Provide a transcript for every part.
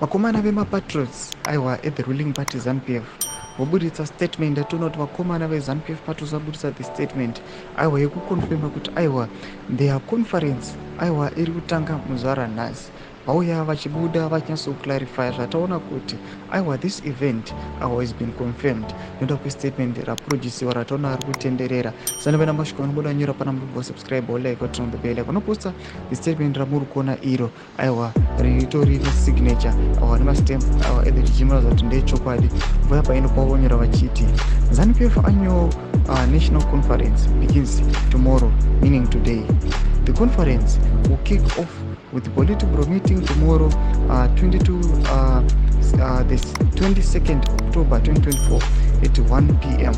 vakomana vemapatriots aiwa at the ruling party ZANU-PF voburitsa statement yationa kuti vakomana veZANU-PF patriots vabudisa the statement aiwa yekukonfirma kuti aiwa their conference aiwa iri kutanga muzuva ranhasi vauya vachibuda vachinyatsoclarify zvataona kuti aiwa this event has been confirmed noda kwestatement raproduciwa rataona ari kutenderera sanavena masvika vanobuda nyora pana muri subscribe like watirona the bell vanoposta the statement ramuri kuona iro aiwa ritori nesignature awa nemastamp awa at the regime raza kuti ndechokwadi voya paino pavonyora vachiti ZANU-PF annual national conference begins tomorrow, meaning today. The conference will kick off with the political meeting tomorrow, this 22nd October 2024 at 1 p.m.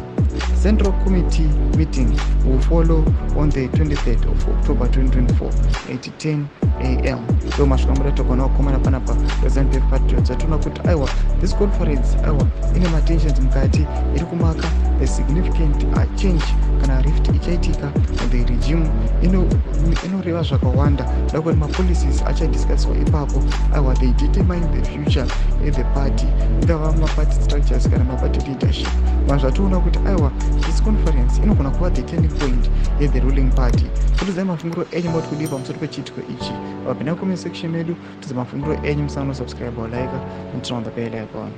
Central Committee meeting will follow on the 23rd of October 2024 at 10 a.m. So mashikamura tokona wakomana panapa ZANU-PF patriots atona kuti aiwa this conference aiwa ine matensions mukati iri kumaka a significant change kana rift ichaitika the regime inoreva zvakawanda ndakuti mapolicies achadiscusswa ipapo aiwa they determine the future of the party ingava maparty structures kana maparty leadership vanhu zvatoona kuti aiwa this conference inogona kuva the turning point the ruling party kutizai mafungiro enyu moti kudii pamusoro pechiitiko ichi vapinda comment section medu tiza mafungiro enyu musana subscribe or like and turn on the bell icon.